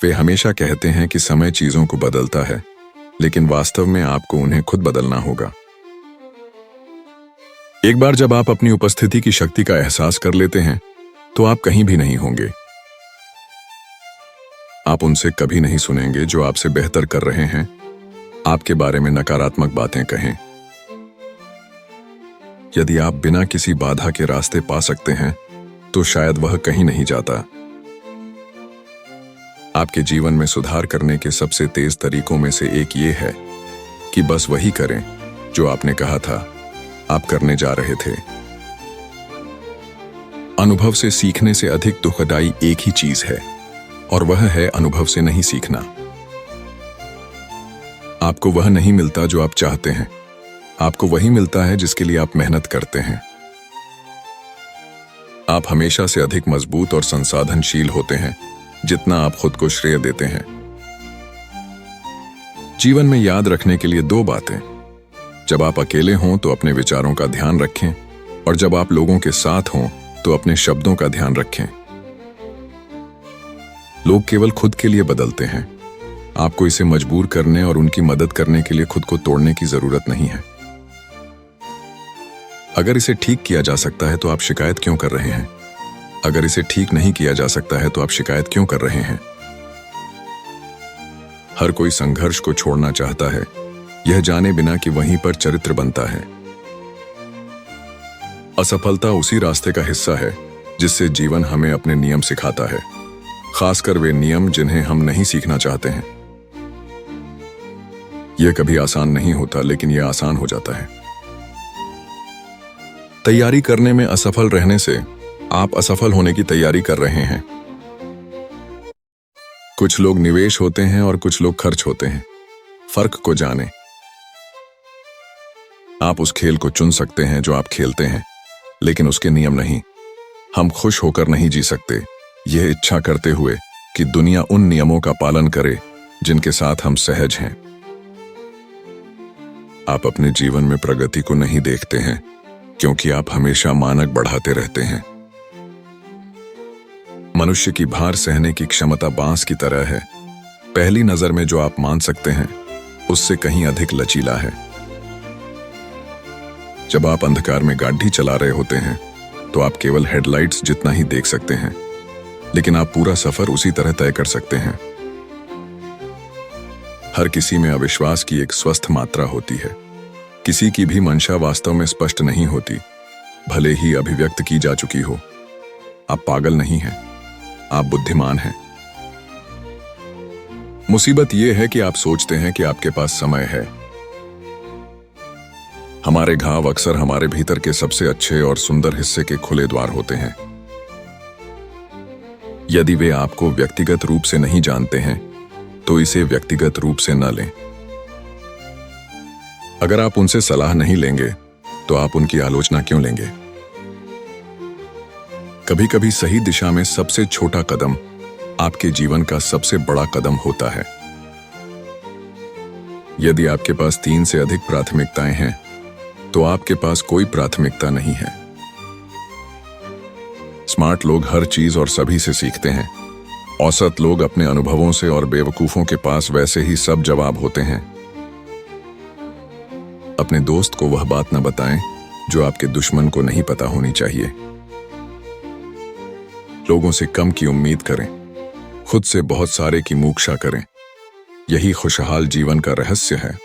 वे हमेशा कहते हैं कि समय चीजों को बदलता है, लेकिन वास्तव में आपको उन्हें खुद बदलना होगा। एक बार जब आप अपनी उपस्थिति की शक्ति का एहसास कर लेते हैं, तो आप कहीं भी नहीं होंगे। आप उनसे कभी नहीं सुनेंगे जो आपसे बेहतर कर रहे हैं, आपके बारे में नकारात्मक बातें कहें। यदि आप बिना किसी बाधा के रास्ते पा सकते हैं, तो शायद वह कहीं नहीं जाता। आपके जीवन में सुधार करने के सबसे तेज तरीकों में से एक ये है कि बस वही करें जो आपने कहा था आप करने जा रहे थे। अनुभव से सीखने से अधिक दुखदाई एक ही चीज है, और वह है अनुभव से नहीं सीखना। आपको वह नहीं मिलता जो आप चाहते हैं, आपको वही मिलता है जिसके लिए आप मेहनत करते हैं। आप हमेशा से अधिक मजबूत और संसाधनशील होते हैं जितना आप खुद को श्रेय देते हैं। जीवन में याद रखने के लिए दो बातें: जब आप अकेले हों तो अपने विचारों का ध्यान रखें, और जब आप लोगों के साथ हों तो अपने शब्दों का ध्यान रखें। लोग केवल खुद के लिए बदलते हैं। आपको इसे मजबूर करने और उनकी मदद करने के लिए खुद को तोड़ने की जरूरत नहीं है। अगर इसे ठीक किया जा सकता है तो आप शिकायत क्यों कर रहे हैं? अगर इसे ठीक नहीं किया जा सकता है तो आप शिकायत क्यों कर रहे हैं? हर कोई संघर्ष को छोड़ना चाहता है, यह जाने बिना कि वहीं पर चरित्र बनता है। असफलता उसी रास्ते का हिस्सा है जिससे जीवन हमें अपने नियम सिखाता है, खासकर वे नियम जिन्हें हम नहीं सीखना चाहते हैं। यह कभी आसान नहीं होता, लेकिन यह आसान हो जाता है। तैयारी करने में असफल रहने से आप असफल होने की तैयारी कर रहे हैं। कुछ लोग निवेश होते हैं और कुछ लोग खर्च होते हैं। फर्क को जानें। आप उस खेल को चुन सकते हैं जो आप खेलते हैं, लेकिन उसके नियम नहीं। हम खुश होकर नहीं जी सकते, यह इच्छा करते हुए कि दुनिया उन नियमों का पालन करे जिनके साथ हम सहज हैं। आप अपने जीवन में प्रगति को नहीं देखते हैं क्योंकि आप हमेशा मानक बढ़ाते रहते हैं। मनुष्य की भार सहने की क्षमता बांस की तरह है। पहली नजर में जो आप मान सकते हैं उससे कहीं अधिक लचीला है। जब आप अंधकार में गाड़ी चला रहे होते हैं तो आप केवल हेडलाइट्स जितना ही देख सकते हैं, लेकिन आप पूरा सफर उसी तरह तय कर सकते हैं। हर किसी में अविश्वास की एक स्वस्थ मात्रा होती है। किसी की भी मंशा वास्तव में स्पष्ट नहीं होती, भले ही अभिव्यक्त की जा चुकी हो। आप पागल नहीं हैं, आप बुद्धिमान हैं। मुसीबत यह है कि आप सोचते हैं कि आपके पास समय है। हमारे घाव अक्सर हमारे भीतर के सबसे अच्छे और सुंदर हिस्से के खुले द्वार होते हैं। यदि वे आपको व्यक्तिगत रूप से नहीं जानते हैं तो इसे व्यक्तिगत रूप से न लें। अगर आप उनसे सलाह नहीं लेंगे तो आप उनकी आलोचना क्यों लेंगे? कभी कभी सही दिशा में सबसे छोटा कदम आपके जीवन का सबसे बड़ा कदम होता है। यदि आपके पास 3 से अधिक प्राथमिकताएं हैं तो आपके पास कोई प्राथमिकता नहीं है। स्मार्ट लोग हर चीज और सभी से सीखते हैं। औसत लोग अपने अनुभवों से, और बेवकूफों के पास वैसे ही सब जवाब होते हैं। अपने दोस्त को वह बात न बताएं जो आपके दुश्मन को नहीं पता होनी चाहिए। लोगों से कम की उम्मीद करें, खुद से बहुत सारे की मूक्षा करें। यही खुशहाल जीवन का रहस्य है।